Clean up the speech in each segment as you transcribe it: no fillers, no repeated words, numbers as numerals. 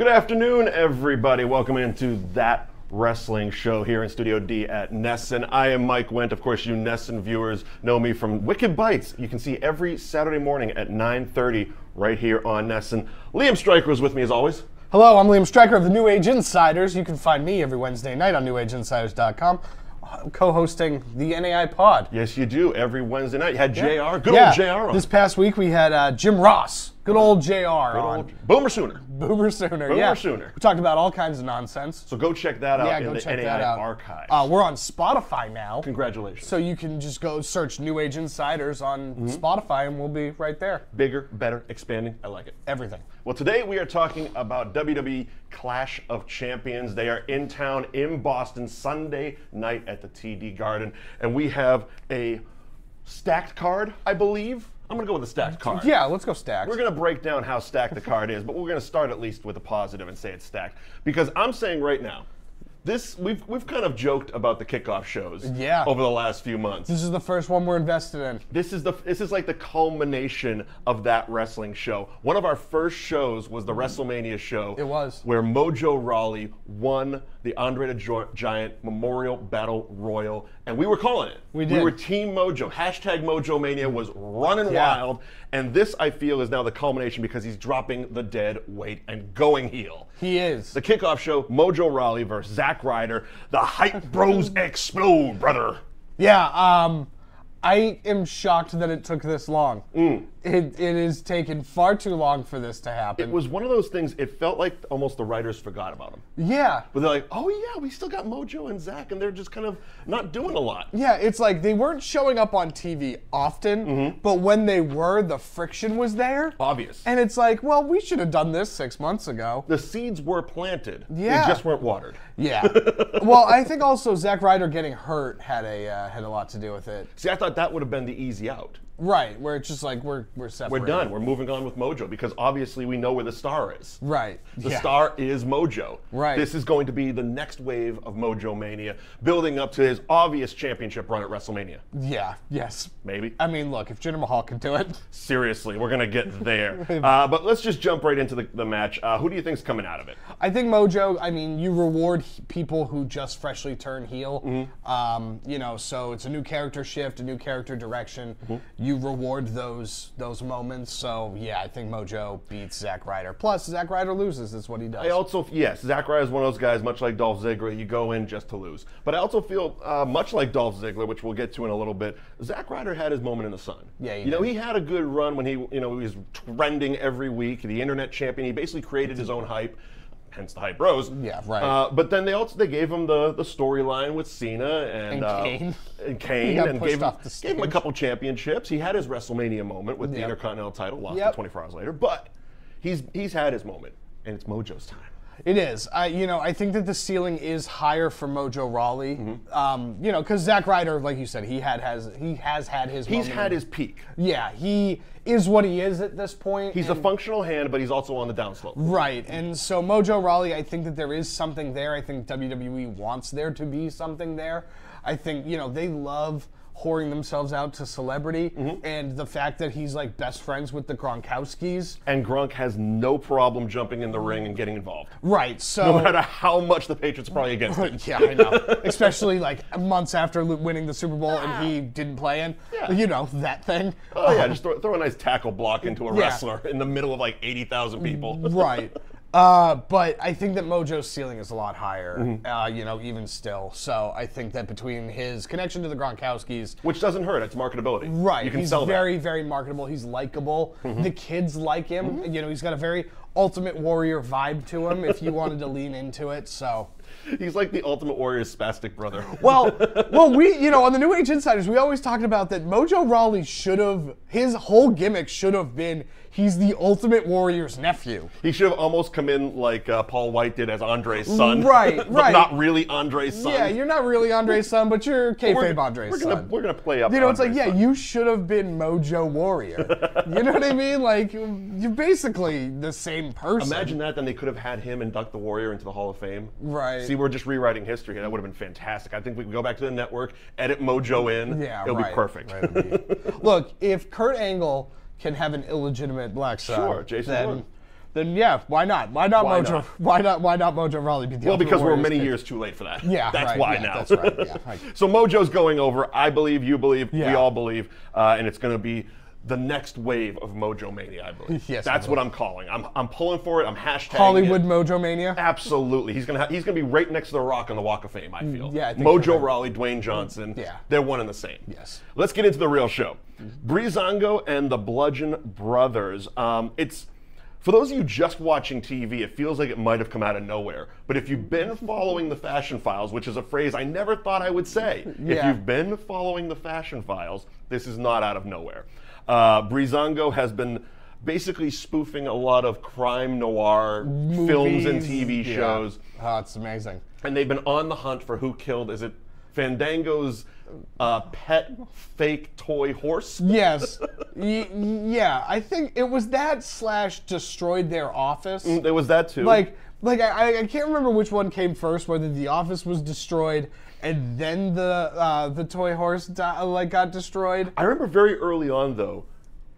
Good afternoon, everybody. Welcome into That Wrestling Show here in Studio D at Nesson. I am Mike Wendt. Of course, you Nesson viewers know me from Wicked Bites. You can see every Saturday morning at 9:30 right here on Nesson. Liam Stryker is with me as always. Hello, I'm Liam Stryker of the New Age Insiders. You can find me every Wednesday night on newageinsiders.com, co-hosting the NAI Pod. Yes, you do. Every Wednesday night. You had JR. Good old JR on. This past week we had Jim Ross. Good old JR on. Boomer Sooner. Boomer Sooner, Boomer Sooner. We talked about all kinds of nonsense. So go check that out in the NAI archives. We're on Spotify now. Congratulations. So you can just go search New Age Insiders on Spotify and we'll be right there. Bigger, better, expanding. I like it. Everything. Well, today we are talking about WWE Clash of Champions. They are in town in Boston Sunday night at the TD Garden. And we have a stacked card, I believe. I'm going to go with a stacked card. Yeah, let's go stacked. We're going to break down how stacked the card is, but we're going to start at least with a positive and say it's stacked. Because I'm saying right now, we've kind of joked about the kickoff shows over the last few months. This is the first one we're invested in. This is like the culmination of That Wrestling Show. One of our first shows was the WrestleMania show. It was. Where Mojo Rawley won the Andre the Giant Memorial Battle Royal, and we were calling it. We did. We were Team Mojo. Hashtag Mojo Mania was running wild, and this, I feel, is now the culmination because he's dropping the dead weight and going heel. He is. The kickoff show, Mojo Rawley versus Zack Ryder. The hype bros explode, brother. Yeah, I am shocked that it took this long. It has taken far too long for this to happen. It was one of those things, it felt like almost the writers forgot about him. Yeah. But they're like, oh yeah, we still got Mojo and Zack, and they're just kind of not doing a lot. Yeah, it's like they weren't showing up on TV often, but when they were, the friction was there. Obvious. And it's like, well, we should have done this 6 months ago. The seeds were planted. Yeah. They just weren't watered. Yeah. Well, I think also Zack Ryder getting hurt had a lot to do with it. See, I thought that would have been the easy out. Right, where it's just like we're separated. We're done. We're moving on with Mojo because obviously we know where the star is. Right. The star is Mojo. Right. This is going to be the next wave of Mojo Mania, building up to his obvious championship run at WrestleMania. Yeah. Yes. Maybe. I mean, look, if Jinder Mahal can do it. Seriously, we're going to get there. But let's just jump right into the match. Who do you think's coming out of it? I think Mojo, I mean, you reward people who just freshly turn heel. You know, so it's a new character shift, a new character direction. You reward those moments. So, yeah, I think Mojo beats Zack Ryder. Plus, Zack Ryder loses. That's what he does. I also, yes, Zack Ryder is one of those guys, much like Dolph Ziggler, you go in just to lose. But I also feel, much like Dolph Ziggler, which we'll get to in a little bit, Zack Ryder had his moment in the sun. Yeah, you know, he had a good run when he was trending every week, the internet champion. He basically created his own hype. Hence the hype bros. Yeah, right. But then they gave him the storyline with Cena and Kane and gave him a couple championships. He had his WrestleMania moment with the Intercontinental title, lost it 24 hours later. But he's had his moment, and it's Mojo's time. It is. I think that the ceiling is higher for Mojo Rawley. Because Zack Ryder, like you said, he has had his. He's had his peak. Yeah, he is what he is at this point. He's a functional hand, but he's also on the downslope. Right, and so Mojo Rawley, I think that there is something there. I think WWE wants there to be something there. I think they love whoring themselves out to celebrity, and the fact that he's like best friends with the Gronkowskis. And Gronk has no problem jumping in the ring and getting involved. Right, so... No matter how much the Patriots are probably against it. Yeah, I know. Especially like months after winning the Super Bowl and he didn't play in. Yeah. That thing. Oh yeah, just throw a nice tackle block into a wrestler in the middle of like 80,000 people. Right. But I think that Mojo's ceiling is a lot higher, even still. So I think that between his connection to the Gronkowskis... Which doesn't hurt, it's marketability. Right. You can he's sell very, very marketable. He's likable. The kids like him. He's got a very Ultimate Warrior vibe to him if you wanted to lean into it, so... He's like the Ultimate Warrior's spastic brother. Well, we, on the New Age Insiders, we always talked about that Mojo Rawley his whole gimmick should have been, he's the Ultimate Warrior's nephew. He should have almost come in like Paul White did as Andre's son. Right, but not really Andre's son. Yeah, you're not really Andre's son, but you're kayfabe Andre's son. We're gonna play up. It's like, you should have been Mojo Warrior. You know what I mean? Like, you're basically the same person. Imagine that, then they could have had him induct the Warrior into the Hall of Fame. Right. See, we're just rewriting history here. That would have been fantastic. I think we could go back to the network, edit Mojo in. Yeah, it'll be perfect. Right, look, if Kurt Angle can have an illegitimate black son, sure, Jason Bourne. then yeah, why not? Why not Why Mojo? not? Why not Mojo Rawley be the Well, Ultimate because we're Warrior's many pick? years too late for that. Yeah, that's right, why yeah, now. That's right. Yeah, right. So Mojo's going over. I believe, you believe, we Yeah. all believe, and it's going to be the next wave of Mojo Mania, I believe. Yes, That's I what I'm calling. I'm pulling for it. I'm hashtagging Hollywood it. Mojo Mania. Absolutely. He's gonna be right next to The Rock on the Walk of Fame, I feel. Yeah, I think you're Mojo right. Rawley, Dwayne Johnson. Yeah. They're one and the same. Yes. Let's get into the real show. Breezango and the Bludgeon Brothers. It's for those of you just watching TV, it feels like it might have come out of nowhere. But if you've been following the Fashion Files, which is a phrase I never thought I would say, if Yeah. you've been following the Fashion Files, this is not out of nowhere. Breezango has been basically spoofing a lot of crime noir films and TV Yeah. shows. Oh, it's amazing. And they've been on the hunt for who killed, is it Fandango's pet fake toy horse? Yes. Yeah, I think it was that / destroyed their office. There was that too. Like I can't remember which one came first, whether the office was destroyed and then the toy horse got destroyed. I remember very early on though,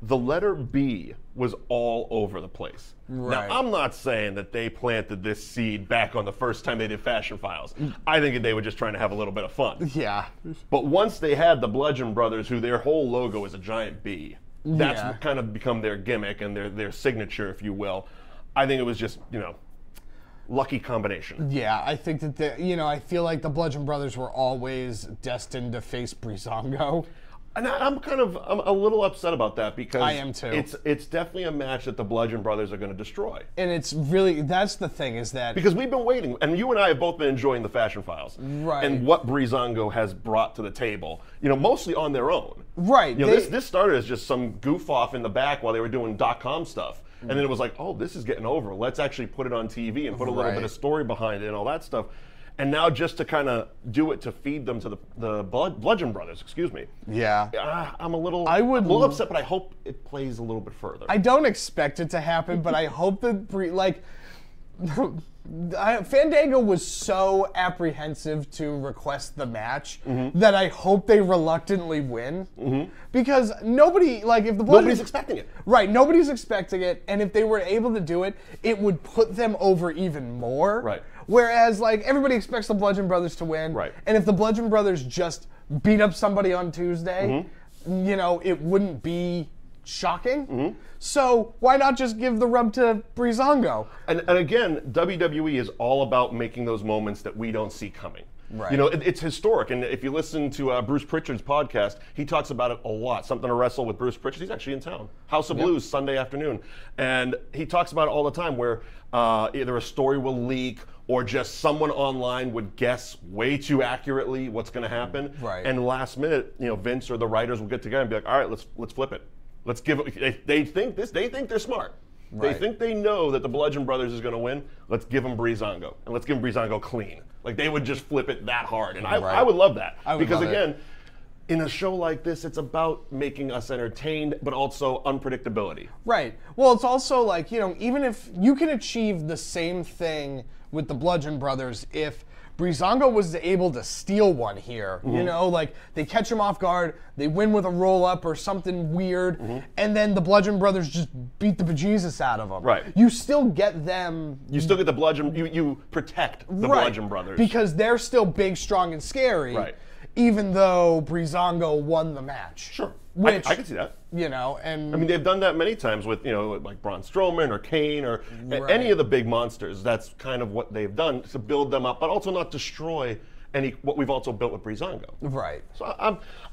the letter B was all over the place. Right. Now I'm not saying that they planted this seed back on the first time they did Fashion Files. I think they were just trying to have a little bit of fun. Yeah. But once they had the Bludgeon Brothers, who their whole logo is a giant B, that's Yeah. kind of become their gimmick and their signature, if you will. I think it was just, lucky combination. Yeah, I think that I feel like the Bludgeon Brothers were always destined to face Breezango. And I'm a little upset about that because I am too. It's definitely a match that the Bludgeon Brothers are going to destroy. And it's really, that's the thing, is that Because we've been waiting, and you and I have both been enjoying the Fashion Files. Right. And what Breezango has brought to the table, mostly on their own. Right. This started as just some goof off in the back while they were doing .com stuff. And then it was like, oh, this is getting over. Let's actually put it on TV and put a little Right. bit of story behind it and all that stuff. And now just to kind of do it to feed them to the Bludgeon Brothers, excuse me. Yeah. I'm a little would- upset, but I hope it plays a little bit further. I don't expect it to happen, but I hope that Fandango was so apprehensive to request the match that I hope they reluctantly win. Because nobody, if the Nobody's expecting it. Right, nobody's expecting it, and if they were able to do it, it would put them over even more. Right. Whereas, everybody expects the Bludgeon Brothers to win. Right. And if the Bludgeon Brothers just beat up somebody on Tuesday, it wouldn't be shocking. So why not just give the rub to Breezango? And again, WWE is all about making those moments that we don't see coming. Right. It's historic. And if you listen to Bruce Pritchard's podcast, he talks about it a lot. Something to Wrestle with Bruce Pritchard. He's actually in town. House of Blues, Sunday afternoon. And he talks about it all the time where either a story will leak or just someone online would guess way too accurately what's going to happen. Right. And last minute, Vince or the writers will get together and be like, all right, let's flip it. Let's give it. They think they're smart. They Right. think they know that the Bludgeon Brothers is going to win. Let's give them Breezango, and let's give them Breezango clean. They would just flip it that hard, and Right. I would love that. I would because love it. again, in a show like this, it's about making us entertained, but also unpredictability. Right. Well, it's also even if you can achieve the same thing with the Bludgeon Brothers if Breezango was able to steal one here, they catch him off guard, they win with a roll-up or something weird, and then the Bludgeon Brothers just beat the bejesus out of them. Right. You still get them... You still get the Bludgeon. You protect the Right. Bludgeon Brothers Because they're still big, strong, and scary, Right. even though Breezango won the match. Sure, Which, I can see that. and... I mean, they've done that many times with, like Braun Strowman or Kane or Right. any of the big monsters. That's kind of what they've done to build them up, but also not destroy what we've also built with Breezango. Right. So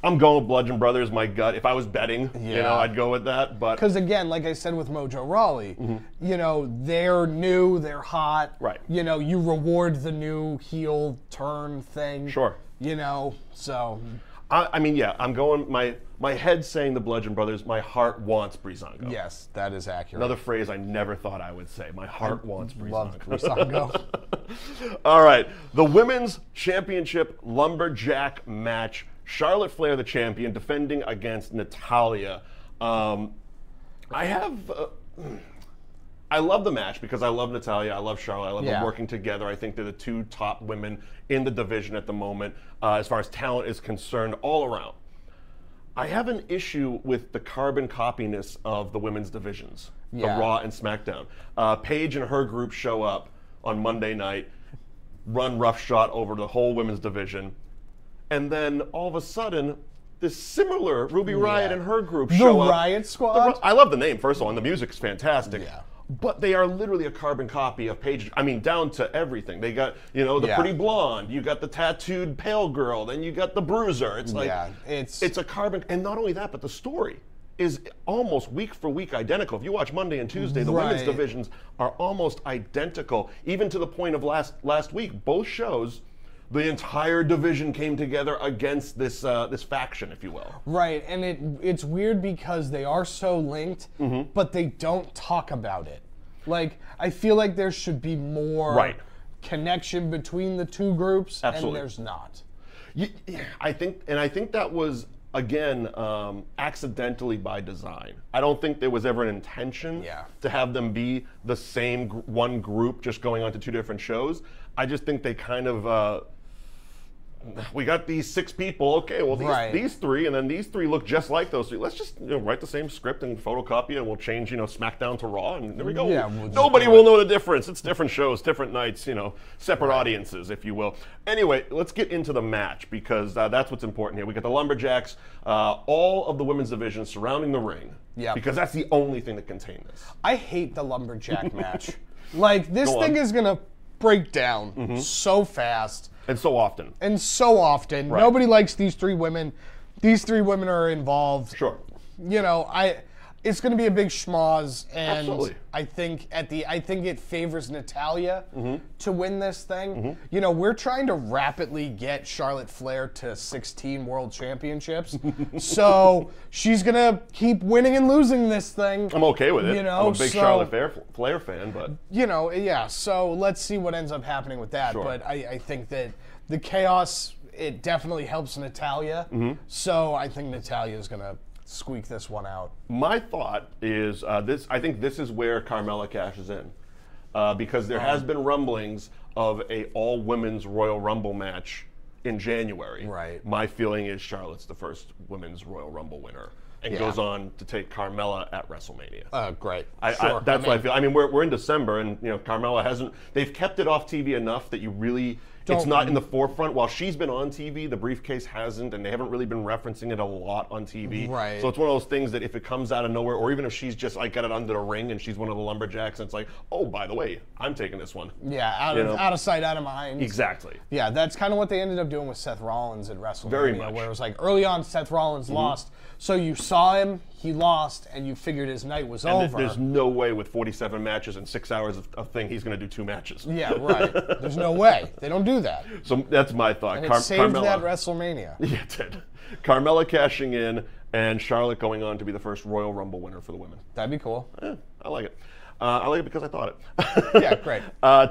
I'm going with Bludgeon Brothers. My gut. If I was betting, Yeah. I'd go with that. But Because again, like I said with Mojo Rawley, they're new, they're hot. Right. You reward the new heel turn thing. Sure. So. I'm going. My head's saying the Bludgeon Brothers. My heart wants Breezango. Yes, that is accurate. Another phrase I never thought I would say. My heart wants Breezango. Love Breezango. All right, the Women's Championship Lumberjack match. Charlotte Flair, the champion, defending against Natalya. I love the match because I love Natalya, I love Charlotte, I love them working together. I think they're the two top women in the division at the moment, as far as talent is concerned, all around. I have an issue with the carbon copiness of the women's divisions. the Raw and SmackDown. Paige and her group show up on Monday night, run roughshod over the whole women's division, and then all of a sudden, this similar Ruby Riott and her group show up. The Riot Squad? I love the name, first of all, and the music's fantastic. Yeah. But they are literally a carbon copy of Paige. I mean, down to everything. They got, the pretty blonde. You got the tattooed pale girl. Then you got the bruiser. It's like, it's a carbon. And not only that, but the story is almost week for week identical. If you watch Monday and Tuesday, the women's divisions are almost identical. Even to the point of last week, both shows, the entire division came together against this this faction, if you will. Right, and it's weird because they are so linked, but they don't talk about it. Like, I feel like there should be more connection between the two groups, and there's not. I think that was, again, accidentally by design. I don't think there was ever an intention to have them be the same one group just going on to two different shows. I just think they kind of, we got these 6 people, okay, well these 3, and then these 3 look just like those 3. Let's just write the same script and photocopy it, and we'll change, SmackDown to Raw, and there we go. Yeah, nobody will know the difference. It's different shows, different nights, separate audiences, if you will. Anyway, let's get into the match, because that's what's important here. We got the Lumberjacks, all of the women's division surrounding the ring, because that's the only thing that contains this. I hate the Lumberjack match. Like, this thing is going to break down so fast. And so often. Right. Nobody likes these 3 women. These 3 women are involved. Sure. It's going to be a big schmoz, and Absolutely. I think it favors Natalya to win this thing. We're trying to rapidly get Charlotte Flair to 16 world championships, so she's going to keep winning and losing this thing. I'm okay with it. I'm a big Charlotte Flair fan, but So let's see what ends up happening with that. Sure. But I think that the chaos, it definitely helps Natalya. So I think Natalya is going to squeak this one out. My thought is this. I think this is where Carmella cashes in, because there has been rumblings of a all-women's Royal Rumble match in January. Right. My feeling is Charlotte's the first women's Royal Rumble winner, and goes on to take Carmella at WrestleMania. Great. Sure. That's what I feel. I mean, we're in December, and Carmella hasn't. They've kept it off TV enough that you really. It's not in the forefront. While she's been on TV, the briefcase hasn't, and they haven't really been referencing it a lot on TV. Right. So it's one of those things that if it comes out of nowhere, or even if she's just like got it under the ring and she's one of the Lumberjacks, and it's like, oh, by the way, I'm taking this one. Yeah, out of sight, out of mind. Exactly. Yeah, that's kind of what they ended up doing with Seth Rollins at WrestleMania. Very much. Where it was like early on, Seth Rollins lost, so you saw him, he lost, and you figured his night was over. There's no way with 47 matches and 6 hours of thing he's going to do 2 matches. Yeah, right. There's no way. They don't do that. So that's my thought. And it saved Carmella, that WrestleMania. Yeah, it did. Carmella cashing in, and Charlotte going on to be the first Royal Rumble winner for the women. That'd be cool. Yeah, I like it. I like it because I thought it. Yeah, great.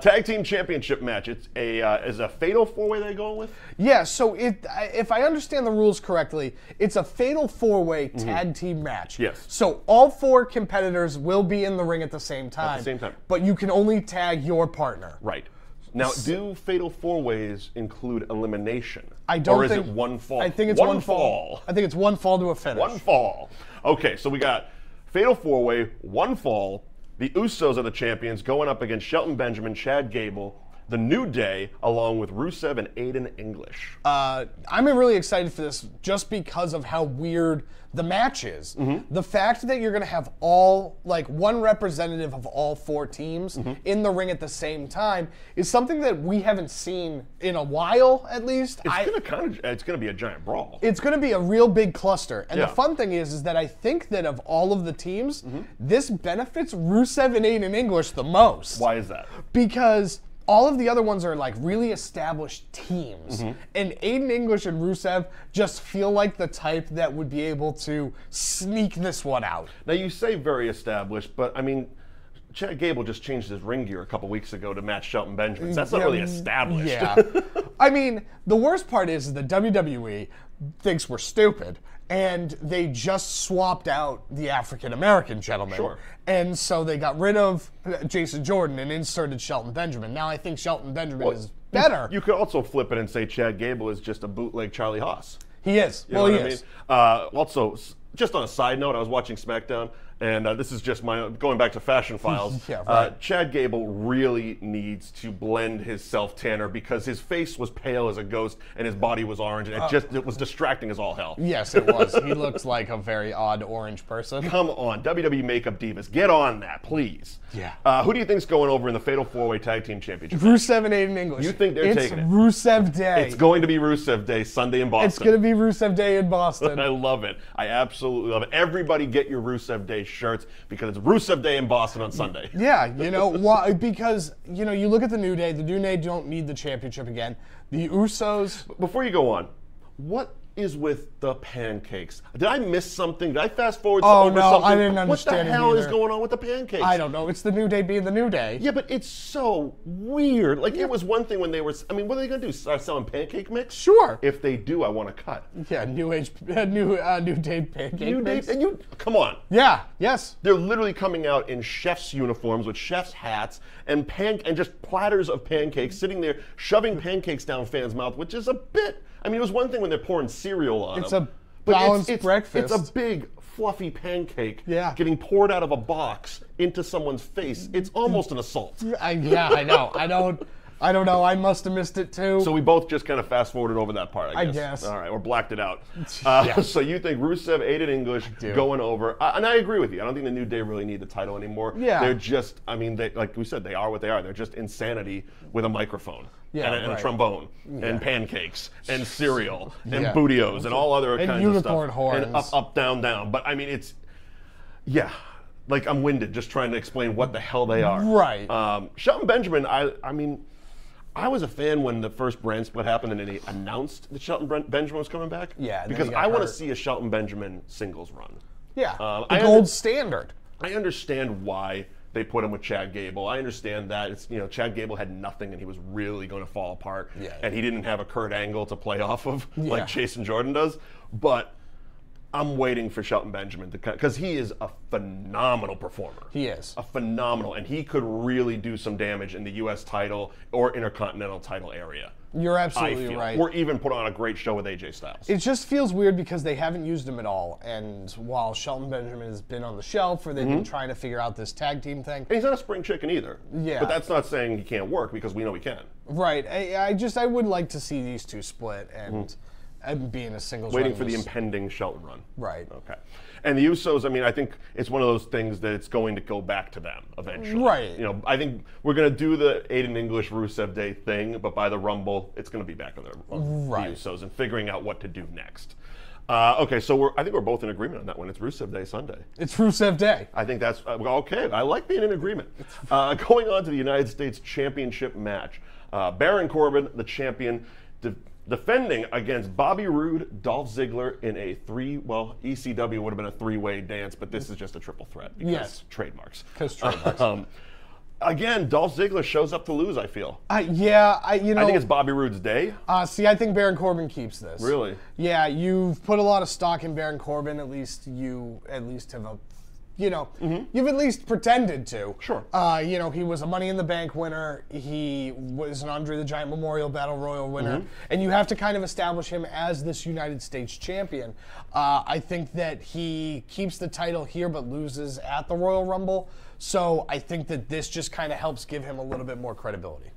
Tag team championship match. It's is a fatal 4-way they're going with? Yeah, so if I understand the rules correctly, it's a fatal 4-way tag team match. Yes. So all 4 competitors will be in the ring at the same time. At the same time. But you can only tag your partner. Right. Now, do fatal 4-ways include elimination? I don't think. Or is it one fall? I think it's one fall. I think it's one fall to a finish. One fall. Okay, so we got fatal 4-way, one fall. The Usos are the champions, going up against Shelton Benjamin, Chad Gable, The New Day, along with Rusev and Aiden English. I'm really excited for this just because of how weird the match is. The fact that you're going to have one representative of all 4 teams in the ring at the same time is something that we haven't seen in a while, at least. It's going to be a giant brawl. It's going to be a real big cluster. And the fun thing is that I think that of all of the teams, this benefits Rusev and Aiden English the most. Why is that? Because all of the other ones are like really established teams. And Aiden English and Rusev just feel like the type that would be able to sneak this one out. Now, you say very established, but I mean, Chad Gable just changed his ring gear a couple weeks ago to match Shelton Benjamin. That's not really established. Yeah. I mean, the worst part is the WWE thinks we're stupid, and they just swapped out the African-American gentleman. Sure. And so they got rid of Jason Jordan and inserted Shelton Benjamin. Now I think Shelton Benjamin is better. You could also flip it and say Chad Gable is just a bootleg Charlie Haas. He is. You know what I mean? Also, just on a side note, I was watching SmackDown, and this is just my going back to Fashion Files. Yeah, right. Chad Gable really needs to blend his self-tanner because his face was pale as a ghost and his body was orange, and it was distracting as all hell. Yes, it was. He looks like a very odd orange person. Come on, WWE Makeup Divas, get on that, please. Yeah. Who do you think's going over in the Fatal 4-Way Tag Team Championship? Rusev and Aiden English. You think they're taking it? It's Rusev Day. It's going to be Rusev Day, Sunday in Boston. It's going to be Rusev Day in Boston. I love it. I absolutely love it. Everybody get your Rusev Day shirts because it's Rusev Day in Boston on Sunday. Yeah, you know why? Because you look at the New Day. The New Day don't need the championship again. The Usos. Before you go on, what is with the pancakes? Did I miss something? Did I fast forward over something? I didn't understand. What the hell is going on with the pancakes? I don't know. It's the New Day being the New Day. Yeah, but it's so weird. Like, it was one thing when they were, I mean, what are they going to do? Start selling pancake mix? Sure. If they do, I want to cut. Yeah, New Day pancake mix. And you, come on. Yeah, yes. They're literally coming out in chef's uniforms with chef's hats and just platters of pancakes, sitting there shoving pancakes down fans' mouth, which is a bit. I mean, it was one thing when they're pouring cereal on it's them. It's a balanced breakfast. It's a big, fluffy pancake getting poured out of a box into someone's face. It's almost an assault. I know. I don't know. I must have missed it too. So we both just kind of fast forwarded over that part, I guess. All right, or blacked it out. Yeah. So you think Rusev, Aiden English going over, and I agree with you. I don't think the New Day really need the title anymore. Yeah. They're just, I mean, like we said, they are what they are. They're just insanity with a microphone. Yeah, and a trombone, and pancakes, and cereal, and Yeah. bootios, and all other kinds of unicorn stuff. horns. And up, down, down. But I mean, it's, like I'm winded just trying to explain what the hell they are. Right. Shelton Benjamin, I mean, I was a fan when the first brand split happened and they announced that Shelton Benjamin was coming back. Yeah, because I want to see a Shelton Benjamin singles run. Yeah, the gold standard. I understand why they put him with Chad Gable. I understand that it's Chad Gable had nothing and he was really going to fall apart. Yeah. And he didn't have a Kurt Angle to play off of like Jason Jordan does. But I'm waiting for Shelton Benjamin to cut because he is a phenomenal performer. He is a phenomenal, and he could really do some damage in the U.S. title or Intercontinental title area. You're absolutely right. Or even put on a great show with AJ Styles. It just feels weird because they haven't used him at all. And while Shelton Benjamin has been on the shelf, or they've been trying to figure out this tag team thing. And he's not a spring chicken either. Yeah. But that's not saying he can't work because we know he can. Right. I would like to see these two split and be in a singles Waiting run for the impending Shelton run. Right. Okay. And the Usos, I mean, I think it's one of those things that it's going to go back to them eventually. Right. I think we're going to do the Aiden English Rusev Day thing, but by the Rumble, it's going to be back on the Usos and figuring out what to do next. Okay, so I think we're both in agreement on that one. It's Rusev Day Sunday. It's Rusev Day. I think that's okay. I like being in agreement. Going on to the United States Championship match. Baron Corbin, the champion, defending against Bobby Roode, Dolph Ziggler in a ECW would have been a three-way dance, but this is just a triple threat because trademarks. Because trademarks. Again, Dolph Ziggler shows up to lose, I feel. I think it's Bobby Roode's day. I think Baron Corbin keeps this. Really? Yeah, you've put a lot of stock in Baron Corbin. At least you have a you've at least pretended to. Sure. He was a Money in the Bank winner. He was an Andre the Giant Memorial Battle Royal winner. And you have to kind of establish him as this United States champion. I think that he keeps the title here but loses at the Royal Rumble. So I think that this just kind of helps give him a little bit more credibility.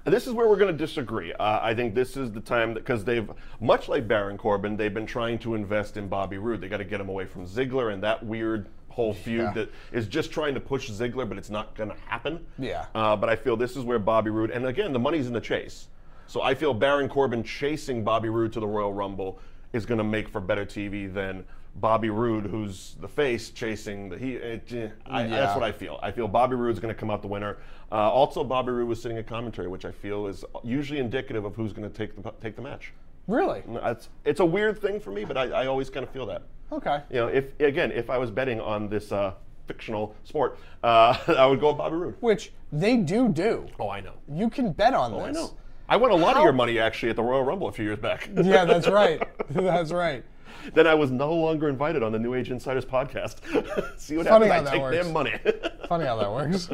This is where we're going to disagree. I think this is the time because they've, much like Baron Corbin, they've been trying to invest in Bobby Roode. They got to get him away from Ziggler and that weird whole feud that is just trying to push Ziggler, but it's not going to happen. Yeah. But I feel this is where Bobby Roode, and again, the money's in the chase. So I feel Baron Corbin chasing Bobby Roode to the Royal Rumble is going to make for better TV than Bobby Roode, who's the face, chasing the That's what I feel. I feel Bobby Roode's going to come out the winner. Also, Bobby Roode was sitting at commentary, which I feel is usually indicative of who's going to take the match. Really? It's a weird thing for me, but I always kind of feel that. Okay. If I was betting on this fictional sport, I would go with Bobby Roode. Which they do. Oh, I know. You can bet on this. I know. I won a lot of your money actually at the Royal Rumble a few years back. Yeah, that's right. That's right. Then I was no longer invited on the New Age Insiders podcast. See what Funny happens? How I that take works. their money. Funny how that works.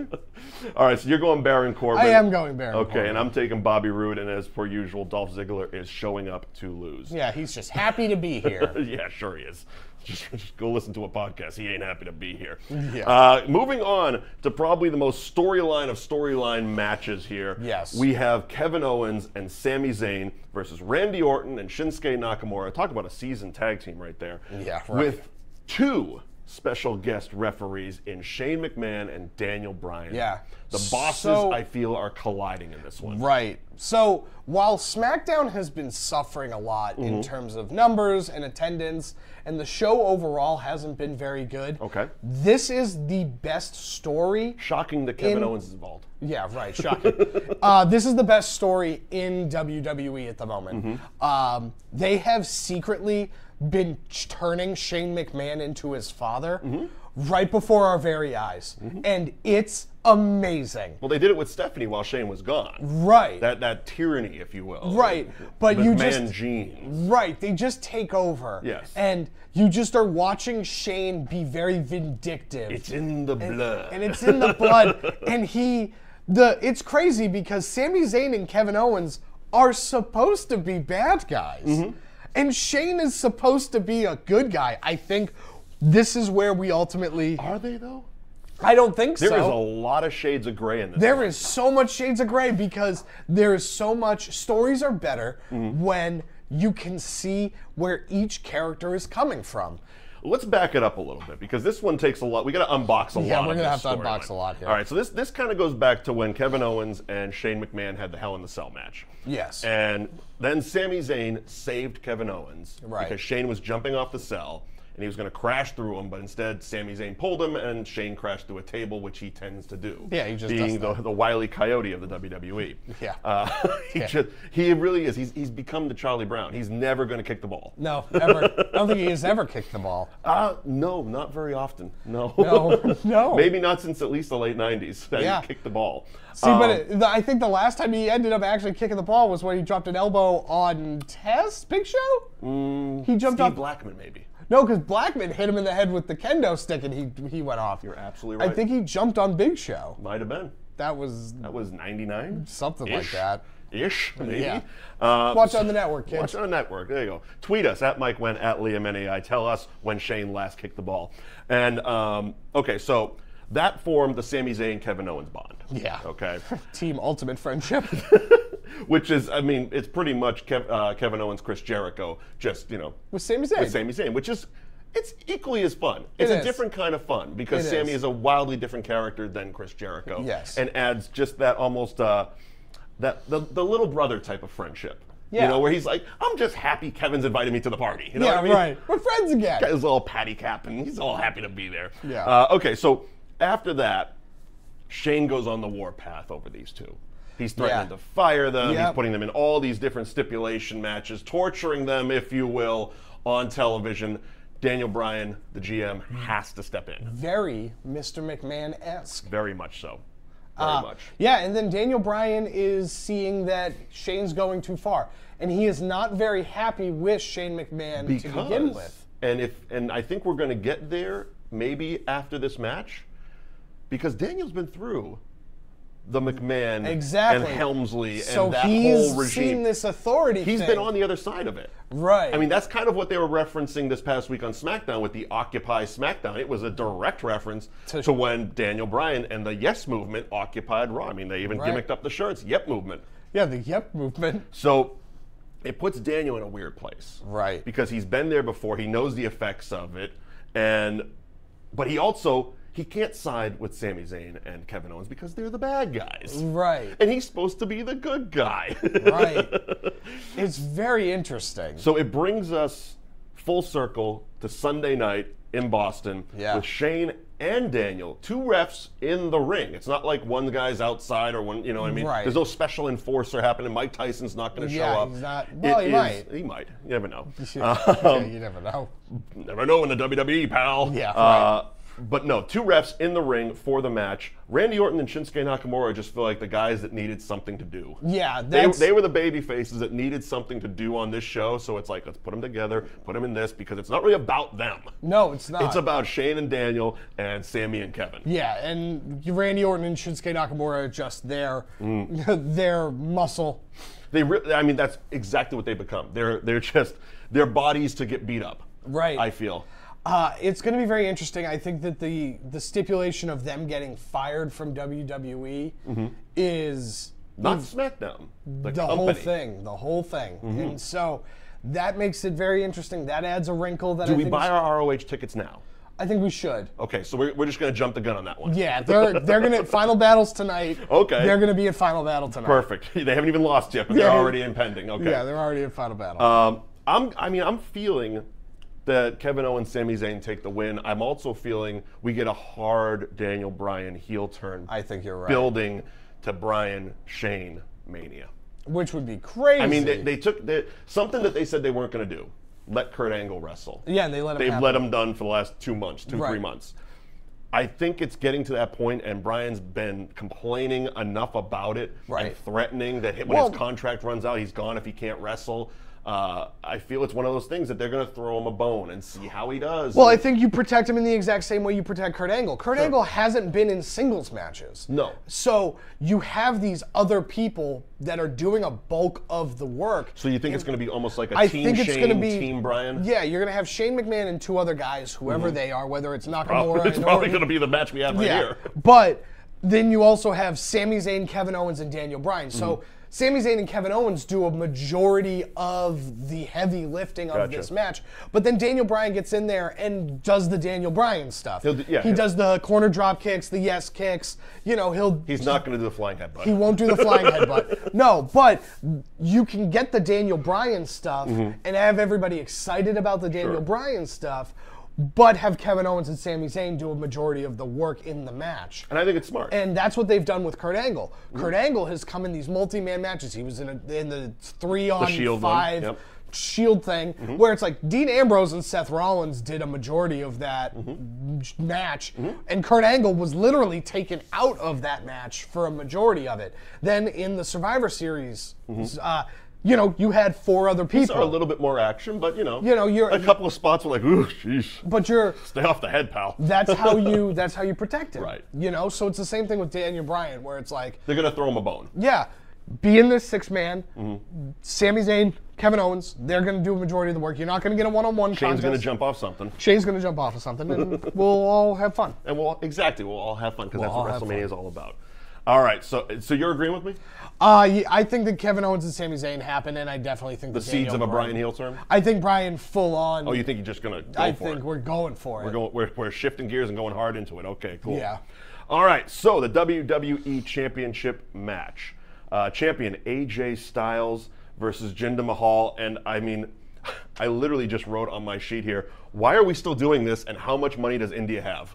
All right, so you're going Baron Corbin. I am going Baron Corbin. Okay, and I'm taking Bobby Roode, and as per usual, Dolph Ziggler is showing up to lose. Yeah, he's just happy to be here. Yeah, sure he is. Just go listen to a podcast. He ain't happy to be here. Yeah. Moving on to probably the most storyline matches here. Yes. We have Kevin Owens and Sami Zayn versus Randy Orton and Shinsuke Nakamura. Talk about a seasoned tag team right there. Yeah, right. With 2 special guest referees in Shane McMahon and Daniel Bryan. Yeah. The bosses, I feel, are colliding in this one. Right. So while SmackDown has been suffering a lot in terms of numbers and attendance, and the show overall hasn't been very good, Okay. this is the best story. Shocking that Kevin Owens is involved. Yeah, right. Shocking. This is the best story in WWE at the moment. They have secretly been turning Shane McMahon into his father right before our very eyes. And it's amazing. Well, they did it with Stephanie while Shane was gone. Right. That tyranny, if you will. Right. But you just... McMahon genes. Right. They just take over. Yes. And you just are watching Shane be very vindictive. It's in the blood. And it's in the blood. And it's crazy because Sami Zayn and Kevin Owens are supposed to be bad guys. And Shane is supposed to be a good guy. I think this is where we ultimately... Are they, though? I don't think so. There is a lot of shades of gray in this. There is so much shades of gray because there is so much... Stories are better when you can see where each character is coming from. Let's back it up a little bit because this one takes a lot. We got to unbox a lot. Yeah, we're going to have to unbox a lot here. All right, so this kind of goes back to when Kevin Owens and Shane McMahon had the Hell in the Cell match. Yes. And then Sami Zayn saved Kevin Owens because Shane was jumping off the cell and he was going to crash through him, but instead Sami Zayn pulled him and Shane crashed through a table, which he tends to do. Yeah, he just being does the Wile E. Coyote of the WWE. Yeah. He really is. He's become the Charlie Brown. He's never going to kick the ball. No, ever. I don't think he has ever kicked the ball. No, not very often. No. No. Maybe not since at least the late 90s that he kicked the ball. See, but I think the last time he ended up actually kicking the ball was when he dropped an elbow on Big Show? He jumped Steve up. Blackman, maybe. No, because Blackman hit him in the head with the kendo stick and he went off. You're absolutely right. I think he jumped on Big Show. Might have been. That was 99? something like that. Ish, maybe. Yeah. Watch on the network, kids. Watch on the network. There you go. Tweet us at Mike Wen, at Liam NAI. Tell us when Shane last kicked the ball. And, okay, so that formed the Sami Zayn Kevin Owens bond. Yeah. Okay. Team Ultimate Friendship. Which is, I mean, it's pretty much Kevin Owens, Chris Jericho, just, With Sami Zayn. With Sami Zayn, which is, it's equally as fun. It's a different kind of fun because Sami is a wildly different character than Chris Jericho. Yes. And adds just that almost, the little brother type of friendship. Yeah. You know, where he's like, I'm just happy Kevin's invited me to the party. You know what I mean? Right. We're friends again. Got his little patty cap and he's all happy to be there. Yeah. Okay, so after that, Shane goes on the warpath over these two. He's threatening to fire them. He's putting them in all these different stipulation matches, torturing them, if you will, on television. Daniel Bryan, the GM, has to step in. Very Mr. McMahon-esque. Very much so. Very much. Yeah, and then Daniel Bryan is seeing that Shane's going too far. And he is not very happy with Shane McMahon to begin with. And I think we're going to get there maybe after this match because Daniel's been through the McMahon and Helmsley and that whole regime. So he's seen this authority He's thing. been on the other side of it. Right. I mean, that's kind of what they were referencing this past week on SmackDown with the Occupy SmackDown. It was a direct reference to when Daniel Bryan and the Yes Movement occupied Raw. I mean, they even gimmicked up the shirts, Yep Movement. Yeah, the Yep Movement. So it puts Daniel in a weird place. Right. Because he's been there before. He knows the effects of it. But he can't side with Sami Zayn and Kevin Owens because they're the bad guys. Right. And he's supposed to be the good guy. Right. It's very interesting. So it brings us full circle to Sunday night in Boston with Shane and Daniel, 2 refs in the ring. It's not like one guy's outside or one, you know what I mean? Right. There's no special enforcer happening. Mike Tyson's not going to show up. He's not. Well, he might. He might. You never know. You never know. Never know in the WWE, pal. Yeah, right. But no, 2 refs in the ring for the match. Randy Orton and Shinsuke Nakamura just feel like the guys that needed something to do. Yeah, they were the baby faces that needed something to do on this show. So it's like, let's put them together, put them in this, because it's not really about them. No, it's not. It's about Shane and Daniel and Sami and Kevin. Yeah, and Randy Orton and Shinsuke Nakamura are just their muscle. I mean, that's exactly what they become. They're just their bodies to get beat up. Right. I feel. It's going to be very interesting. I think that the stipulation of them getting fired from WWE is not SmackDown. The whole thing. The whole thing. And so that makes it very interesting. That adds a wrinkle. That Do we buy our ROH tickets now? I think we should. Okay, so we're just going to jump the gun on that one. Yeah, they're going to Final Battles tonight. Okay. They're going to be at Final Battle tonight. Perfect. They haven't even lost yet, but they're already impending. Okay. Yeah, they're already at Final Battle. I'm feeling that Kevin Owens, Sami Zayn take the win. I'm also feeling we get a hard Daniel Bryan heel turn. I think you're right. Building to Bryan Shane Mania. Which would be crazy. I mean, they took something that they said they weren't going to do. Let Kurt Angle wrestle. Yeah, and they let him. They've let him done for the last 2 months, 3 months. I think it's getting to that point, and Bryan's been complaining enough about it and threatening that when his contract runs out, he's gone if he can't wrestle. I feel it's one of those things that they're going to throw him a bone and see how he does. Well, I think you protect him in the exact same way you protect Kurt Angle. Kurt Angle hasn't been in singles matches. No. So you have these other people that are doing a bulk of the work. So you think it's going to be almost like a Team Shane, Team Bryan? Yeah, you're going to have Shane McMahon and 2 other guys, whoever they are, whether it's Nakamura. It's probably going to be the match we have right here. But then you also have Sami Zayn, Kevin Owens, and Daniel Bryan. So Sami Zayn and Kevin Owens do a majority of the heavy lifting of this match, but then Daniel Bryan gets in there and does the Daniel Bryan stuff. He does the corner drop kicks, the yes kicks. You know, he's not going to do the flying headbutt. He won't do the flying headbutt. No, but you can get the Daniel Bryan stuff and have everybody excited about the Daniel Bryan stuff, but have Kevin Owens and Sami Zayn do a majority of the work in the match. And I think it's smart. And that's what they've done with Kurt Angle. Kurt Angle has come in these multi-man matches. He was in the 3-on-5 Shield thing, where it's like Dean Ambrose and Seth Rollins did a majority of that match, and Kurt Angle was literally taken out of that match for a majority of it. Then in the Survivor Series, you had 4 other people. These are a little bit more action, but you're a couple of spots were like, ooh, sheesh. But stay off the head, pal. That's how you protect him. Right. So it's the same thing with Daniel Bryan, where it's like they're gonna throw him a bone. Yeah. Be in this 6-man. Sami Zayn, Kevin Owens, they're going to do a majority of the work. You're not going to get a one-on-one contest. Shane's going to jump off something. Shane's going to jump off of something, and we'll all have fun. And we'll all have fun, because that's what WrestleMania is all about. All right, so you're agreeing with me? I think that Kevin Owens and Sami Zayn happen, and I definitely think the seeds of a Bryan heel turn. I think Bryan full on. Oh, you think you're just gonna go for it? I think we're going for it. We're shifting gears and going hard into it. Okay, cool. Yeah. All right, so the WWE Championship match, champion AJ Styles versus Jinder Mahal, and I mean, I literally just wrote on my sheet here, why are we still doing this, and how much money does India have?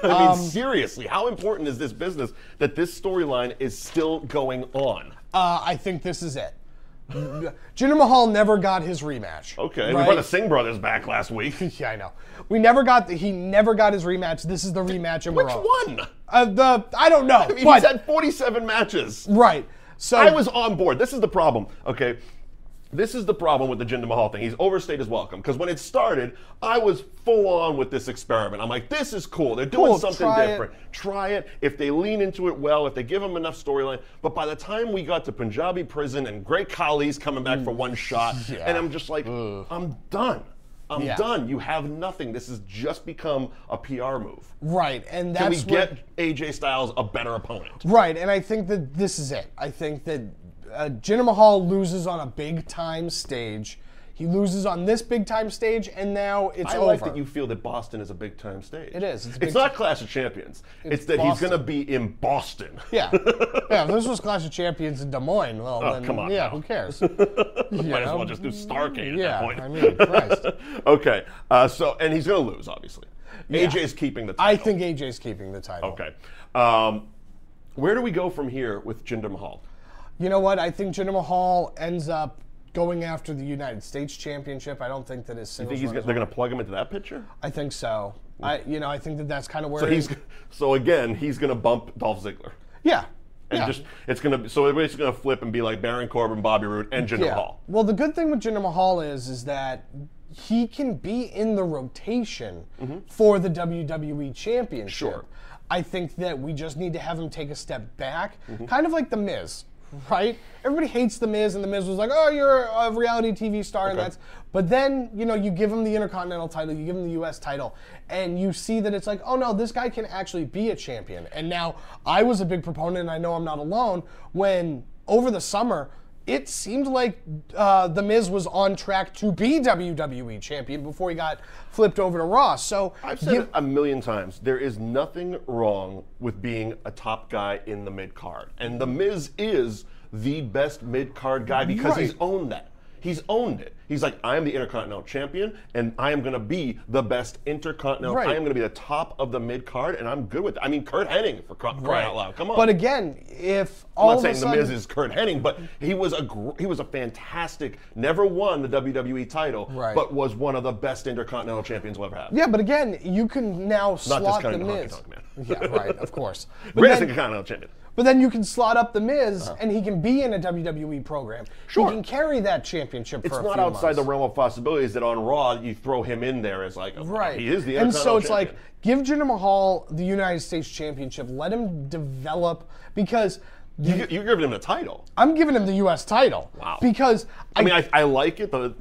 I mean, seriously, how important is this business that this storyline is still going on? I think this is it. Jinder Mahal never got his rematch. Okay, right? We brought the Singh brothers back last week. Yeah, I know. He never got his rematch. This is the rematch, and which one? I don't know. I mean, he's had 47 matches. Right. So I was on board. This is the problem. Okay. This is the problem with the Jinder Mahal thing. He's overstayed his welcome. Because when it started, I was full on with this experiment. I'm like, this is cool. They're doing something different. Try it. If they lean into it well, if they give him enough storyline. But by the time we got to Punjabi prison and Great Khali's coming back for one shot, and I'm just like, I'm done. I'm done. You have nothing. This has just become a PR move. Right, and that's Can we get AJ Styles a better opponent? Right, and I think that this is it. I think that Jinder Mahal loses on a big-time stage. He loses on this big-time stage, and now it's over. I like that you feel that Boston is a big-time stage. It is. It's not Clash of Champions. It's that he's going to be in Boston. Yeah. If this was Clash of Champions in Des Moines, well, then, come on yeah, now. who cares? Might as well just do Starrcade at that point. I mean, Christ. Okay, and he's going to lose, obviously. Yeah. AJ's keeping the title. I think AJ's keeping the title. Okay. Where do we go from here with Jinder Mahal? You know what? I think Jinder Mahal ends up going after the United States Championship. I don't think that his singles. You think they're going to plug him into that picture? I think so. I think that that's kind of where. So again, he's going to bump Dolph Ziggler. Yeah. And it's going to everybody's going to flip and be like Baron Corbin, Bobby Roode, and Jinder Mahal. Well, the good thing with Jinder Mahal is that he can be in the rotation for the WWE Championship. Sure. I think that we just need to have him take a step back, kind of like The Miz, right? Everybody hates The Miz, and The Miz was like, oh, you're a reality TV star, and that's... But then, you know, you give him the Intercontinental title, you give him the U.S. title, and you see that it's like, oh, no, this guy can actually be a champion. And now, I was a big proponent, and I know I'm not alone, when over the summer, it seemed like The Miz was on track to be WWE champion before he got flipped over to Raw. So I've said it a million times. There is nothing wrong with being a top guy in the mid-card. And The Miz is the best mid-card guy because he's owned that. He's owned it. He's like, I am the Intercontinental Champion, and I am going to be the best Intercontinental. I am going to be the top of the mid-card, and I'm good with it. I mean, Kurt Hennig, for crying out loud. Come on. But again, if I'm not saying The Miz is Kurt Hennig, but he was a fantastic, never won the WWE title, but was one of the best Intercontinental champions we'll ever have. Yeah, but again, you can now slot The Miz. Yeah, right, of course. Greatest Intercontinental champion. But then you can slot up The Miz, and he can be in a WWE program. He can carry that championship for a few months. It's not outside the realm of possibilities that on Raw you throw him in there as like, he is the Intercontinental And so it's champion. like, give Jinder Mahal the United States Championship. Let him develop, because... You're giving him the title. I'm giving him the U.S. title. Wow. Because... I mean, I like it, the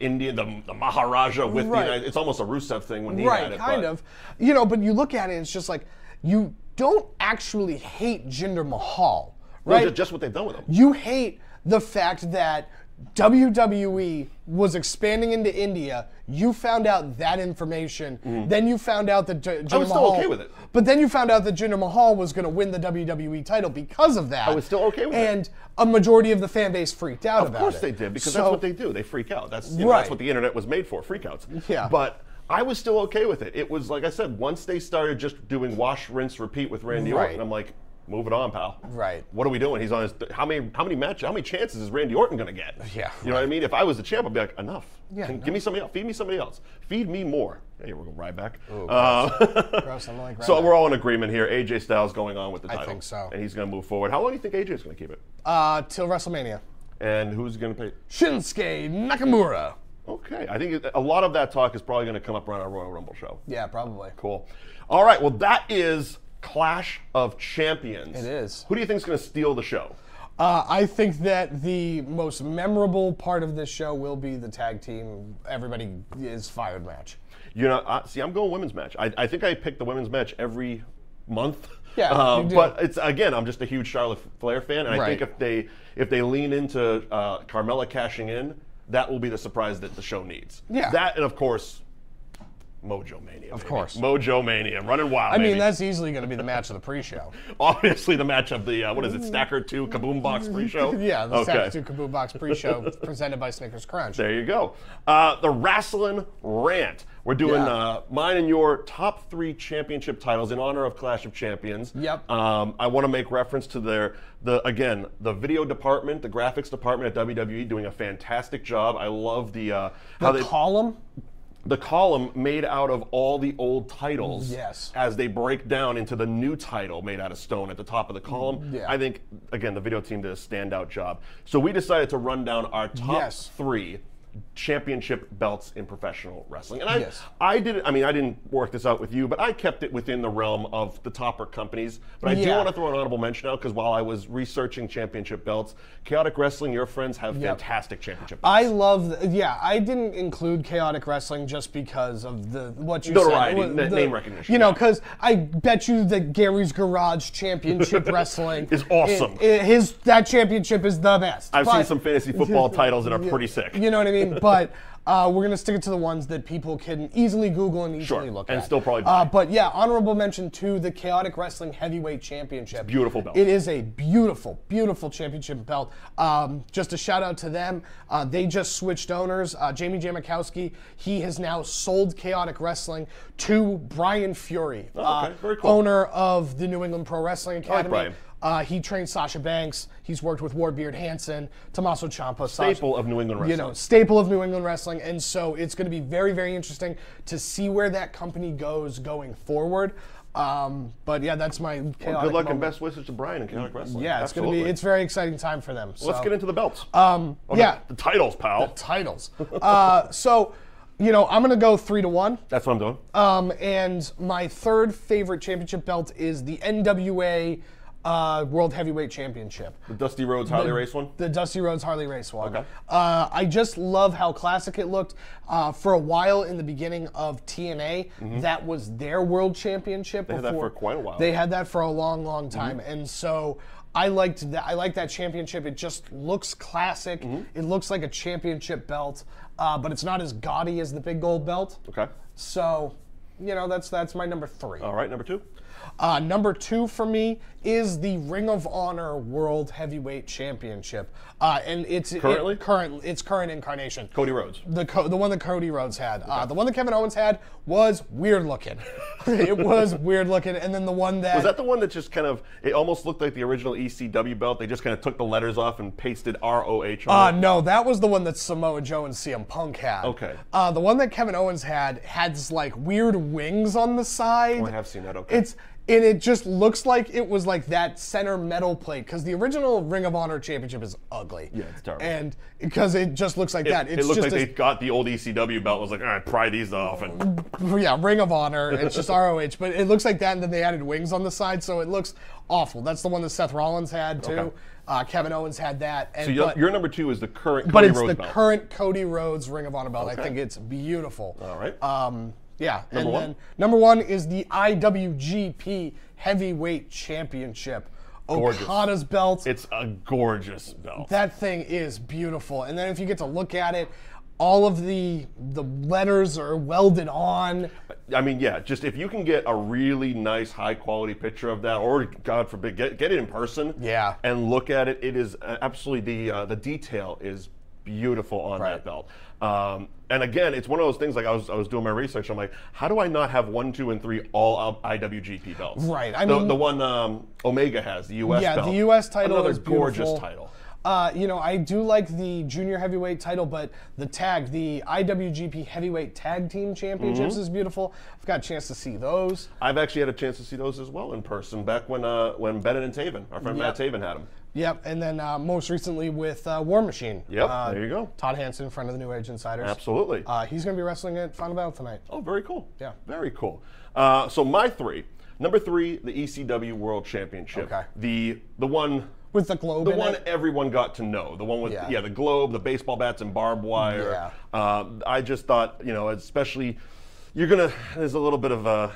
Indian, the Maharaja with the United... It's almost a Rusev thing when he had it. Kind of. You know, but you look at it, it's just like, you don't actually hate Jinder Mahal, right? No, just what they've done with him. You hate the fact that WWE was expanding into India. You found out that information. Then you found out that Jinder Mahal... I was still okay with it. But then you found out that Jinder Mahal was going to win the WWE title because of that. I was still okay with it. And a majority of the fan base freaked out about it. Of course they did, because that's what they do. They freak out. That's that's what the internet was made for, freakouts. Yeah. But I was still okay with it. It was, like I said, once they started just doing wash, rinse, repeat with Randy Orton, I'm like, move it on, pal. Right. What are we doing? He's on his... How many chances is Randy Orton going to get? Yeah. You know what I mean? If I was the champ, I'd be like, enough. Yeah. Give me somebody else. Feed me somebody else. Feed me more. Hey, we're going to ride back. Ooh, gross. I'm like so we're all in agreement here. AJ Styles going on with the title. I think so. And he's going to move forward. How long do you think AJ is going to keep it? Till WrestleMania. And who's going to pay? Shinsuke Nakamura. Okay. I think a lot of that talk is probably going to come up around our Royal Rumble show. Yeah, probably. Cool. All right. Well, that is Clash of Champions. It is. Who do you think is going to steal the show? I think that the most memorable part of this show will be the tag team everybody is fired match. You know, see, I'm going women's match. I think I pick the women's match every month. Yeah, you do. But it's, again, I'm just a huge Charlotte Flair fan, and I think if they lean into Carmella cashing in, that will be the surprise that the show needs. Yeah. That, and of course, Mojo Mania. Of course. Mojo Mania, running wild. I mean, that's easily going to be the match of the pre-show. Obviously, the match of the, what is it, Stacker 2 Kaboom Box pre-show? Yeah, the Stacker 2 Kaboom Box pre-show presented by Snickers Crunch. There you go. The Wrestling Rant. We're doing mine and your top 3 championship titles in honor of Clash of Champions. Yep. I want to make reference to the video department, the graphics department at WWE doing a fantastic job. I love the column. The column made out of all the old titles. Yes. As they break down into the new title made out of stone at the top of the column. Yeah. I think, again, the video team did a standout job. So we decided to run down our top 3 championship belts in professional wrestling. And I didn't work this out with you, but I kept it within the realm of the topper companies. But I do want to throw an honorable mention out, because while I was researching championship belts, Chaotic Wrestling, your friends have fantastic championship belts. I love, I didn't include Chaotic Wrestling just because of what you said. Name recognition. You know, because I bet you that Gary's Garage Championship Wrestling is awesome. That championship is the best. I've seen some fantasy football titles that are pretty sick. You know what I mean? But we're going to stick it to the ones that people can easily Google and easily look at. And still probably buy. But yeah, honorable mention to the Chaotic Wrestling Heavyweight Championship. Beautiful belt. It is a beautiful, beautiful championship belt. Just a shout out to them. They just switched owners. Jamie Jamakowski, he has now sold Chaotic Wrestling to Brian Fury, very cool. owner of the New England Pro Wrestling Academy. I like Brian. He trained Sasha Banks. He's worked with Wardbeard Hansen, Tommaso Ciampa. Staple of New England wrestling. You know, staple of New England wrestling. And so it's going to be very, very interesting to see where that company goes going forward. But yeah, that's my chaotic good luck moment. and best wishes to Brian and Chaotic Wrestling. Yeah, it's going to be, it's a very exciting time for them. So. Let's get into the belts. The titles, pal. The titles. So, you know, I'm going to go 3-1. That's what I'm doing. And my third favorite championship belt is the NWA World Heavyweight Championship. The Dusty Rhodes Harley Race one? The Dusty Rhodes Harley Race one. Okay. I just love how classic it looked. For a while in the beginning of TNA, that was their World Championship. They had that for quite a while. They had that for a long, long time. And so I liked that. I like that championship. It just looks classic. It looks like a championship belt, but it's not as gaudy as the big gold belt. Okay. So, you know, that's my number 3. All right, number 2? Number 2 for me is the Ring of Honor World Heavyweight Championship, and it's current incarnation. Cody Rhodes. The one that Cody Rhodes had. The one that Kevin Owens had was weird looking. It was weird looking, and then the one that was that the one that just kind of, it almost looked like the original ECW belt. They just kind of took the letters off and pasted ROH on it. No, that was the one that Samoa Joe and CM Punk had. Okay. The one that Kevin Owens had like weird wings on the side. Oh, I have seen that. Okay. And it just looks like it was like that center metal plate, because the original Ring of Honor Championship is ugly. Yeah, it's terrible. And because it just looks like that. It looks like they got the old ECW belt, was like, all right, pry these off. And yeah, Ring of Honor, it's just ROH, but it looks like that, and then they added wings on the side, so it looks awful. That's the one that Seth Rollins had, too. Okay. Kevin Owens had that. And, so your number 2 is the current Cody Rhodes belt. But it's the current Cody Rhodes Ring of Honor belt. Okay. I think it's beautiful. All right. Yeah, then number 1 is the IWGP Heavyweight Championship. Gorgeous. Okada's belt. It's a gorgeous belt. That thing is beautiful. And then if you get to look at it, all of the letters are welded on. I mean, yeah, just if you can get a really nice, high-quality picture of that, or God forbid, get it in person, and look at it, it is absolutely, the detail is beautiful on that belt. And again, it's one of those things, like I was doing my research, I'm like, how do I not have 1, 2, and 3 all IWGP belts? Right. I mean, the one Omega has, the US belt. Yeah, the US title is beautiful. Gorgeous title. You know, I do like the junior heavyweight title, but the IWGP Heavyweight Tag Team Championships is beautiful. I've got a chance to see those. I've actually had a chance to see those as well in person back when Bennett and Taven, our friend Matt Taven, had them. Yep, and then most recently with War Machine. Yep, there you go. Todd Hansen, friend of the New Age Insiders. Absolutely. He's going to be wrestling at Final Battle tonight. Oh, very cool. Yeah. Very cool. So my 3, number 3, the ECW World Championship. Okay. The one with the globe. The one everyone got to know. The one with the globe, the baseball bats and barbed wire. Yeah. I just thought, you know, especially there's a little bit of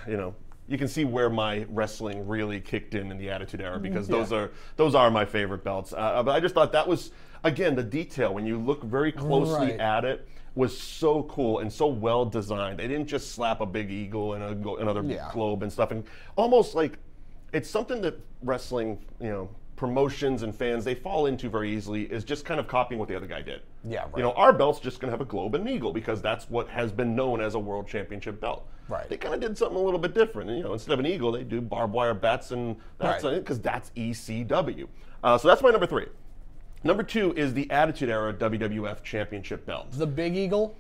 you can see where my wrestling really kicked in the Attitude Era, because those are my favorite belts. But I just thought that was, again, the detail when you look very closely at it was so cool and so well designed. They didn't just slap a big eagle and another globe and stuff, and almost like it's something that wrestling, you know, promotions and fans, they fall into very easily, is just kind of copying what the other guy did. Yeah, right. You know, our belt's just going to have a globe and an eagle because that's what has been known as a world championship belt. Right. They kind of did something a little bit different. You know, instead of an eagle, they do barbed wire bats, and that's because that's ECW. So that's my number 3. Number 2 is the Attitude Era WWF Championship belt. The big eagle?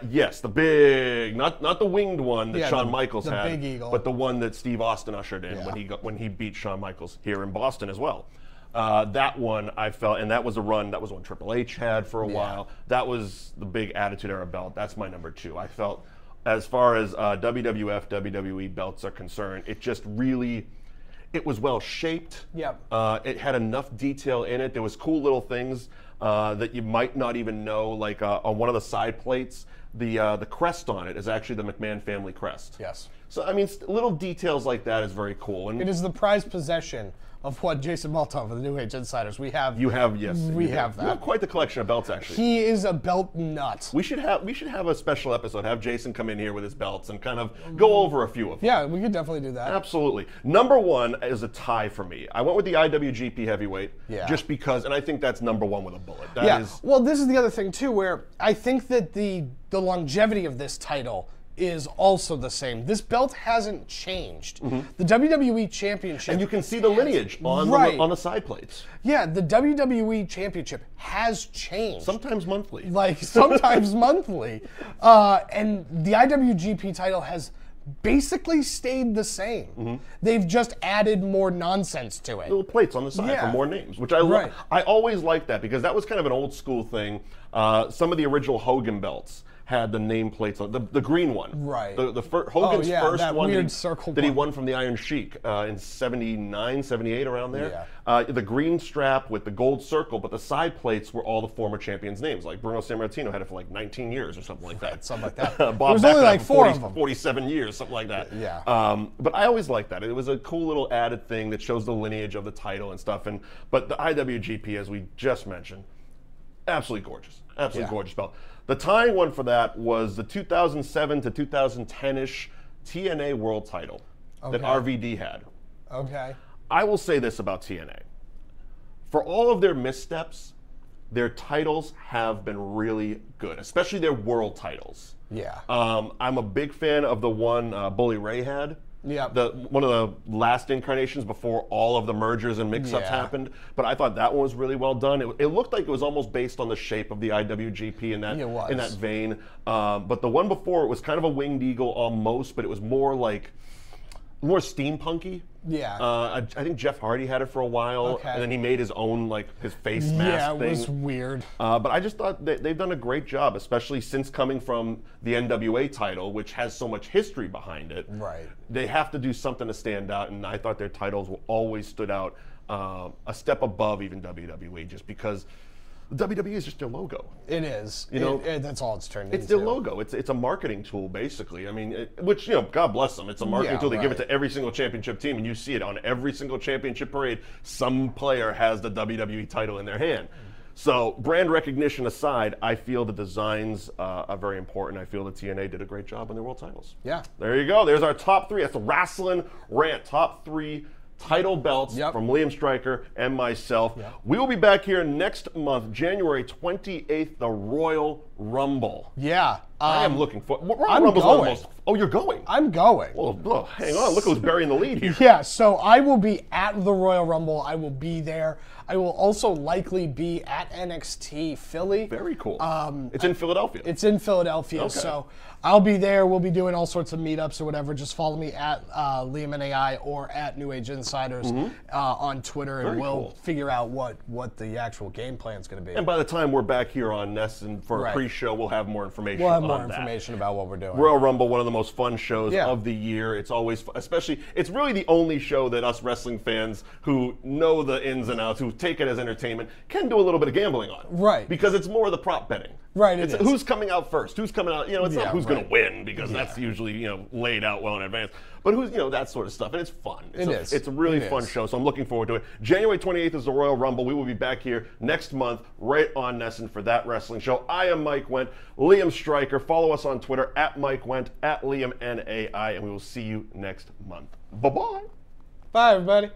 Yes, the big, not the winged one that Shawn Michaels had, the big eagle, but the one that Steve Austin ushered in when he beat Shawn Michaels here in Boston as well. That one I felt, and that was a run. That was one Triple H had for a while. That was the big Attitude Era belt. That's my number 2. I felt, as far as WWF, WWE belts are concerned, it just really, it was well shaped. Yep. It had enough detail in it. There was cool little things that you might not even know, like on one of the side plates, the crest on it is actually the McMahon family crest. Yes. So, I mean, little details like that is very cool. And it is the prized possession of what Jason Maltov of the New Age Insiders. We have. You have, yes. We have that. You have quite the collection of belts, actually. He is a belt nut. We should have a special episode. Have Jason come in here with his belts and kind of go over a few of them. Yeah, we could definitely do that. Absolutely. Number 1 is a tie for me. I went with the IWGP Heavyweight just because, and I think that's number 1 with a bullet. That is. Well, this is the other thing too, where I think that the longevity of this title is also the same. This belt hasn't changed. The WWE Championship, and you can see the lineage on the side plates. Yeah, the WWE Championship has changed. Sometimes monthly. Like sometimes monthly, and the IWGP title has basically stayed the same. They've just added more nonsense to it. Little plates on the side for more names, which I love. I always liked that because that was kind of an old school thing. Some of the original Hogan belts had the nameplates on the green one. Right. Hogan's first that one weird circle that he one. won from the Iron Sheik in 79, 78, around there. Yeah. The green strap with the gold circle, but the side plates were all the former champions' names. Like Bruno Sammartino had it for like 19 years or something like that. Something like that. Bob There was only Backlund like for 4 of them. 47 years, something like that. Yeah. But I always liked that. It was a cool little added thing that shows the lineage of the title and stuff. But the IWGP, as we just mentioned, absolutely gorgeous. Absolutely gorgeous belt. The tying one for that was the 2007 to 2010-ish TNA World title that RVD had. Okay. I will say this about TNA. For all of their missteps, their titles have been really good, especially their world titles. Yeah. I'm a big fan of the one Bully Ray had. Yeah. One of the last incarnations before all of the mergers and mix-ups happened. But I thought that one was really well done. It looked like it was almost based on the shape of the IWGP in that vein. But the one before, it was kind of a winged eagle almost, but it was more steampunky. Yeah. I think Jeff Hardy had it for a while, and then he made his own his face mask thing. Yeah, it was weird. But I just thought they've done a great job, especially since coming from the NWA title, which has so much history behind it. Right. They have to do something to stand out, and I thought their titles always stood out a step above even WWE, just because the WWE is just their logo. It is. That's all it's turned into. It's their logo. It's a marketing tool, basically. I mean, which, God bless them. It's a marketing tool. They give it to every single championship team, and you see it on every single championship parade. Some player has the WWE title in their hand. So, brand recognition aside, I feel the designs are very important. I feel the TNA did a great job on their world titles. Yeah. There you go. There's our top 3. That's the Wrestling Rant. Top 3 title belts from Liam Stryker and myself. We will be back here next month, January 28th, the Royal Rumble. Yeah. I am looking for. I'm going. Oh, you're going? I'm going. Well, hang on. Look who's burying the lead here. Yeah, so I will be at the Royal Rumble. I will be there. I will also likely be at NXT Philly. Very cool. It's in Philadelphia. It's in Philadelphia, so I'll be there. We'll be doing all sorts of meetups or whatever. Just follow me at Liam NAI or at New Age Insiders on Twitter, and we'll figure out what the actual game plan is going to be. And by the time we're back here on Nesson for a pre-show, we'll have more information. We'll have more information about what we're doing. Royal Rumble, one of the most fun shows of the year. It's always, especially, it's really the only show that us wrestling fans who know the ins and outs, who take it as entertainment, can do a little bit of gambling on. Right. Because it's more of the prop betting. Right, it's who's coming out first, who's coming out, it's not who's going to win, because that's usually, laid out well in advance. But who's, that sort of stuff. And it's fun. It's a really fun show, so I'm looking forward to it. January 28th is the Royal Rumble. We will be back here next month, right on Nesson, for that wrestling show. I am Mike Wendt, Liam Stryker. Follow us on Twitter, at Mike Wendt, at Liam NAI, and we will see you next month. Bye-bye. Bye, everybody.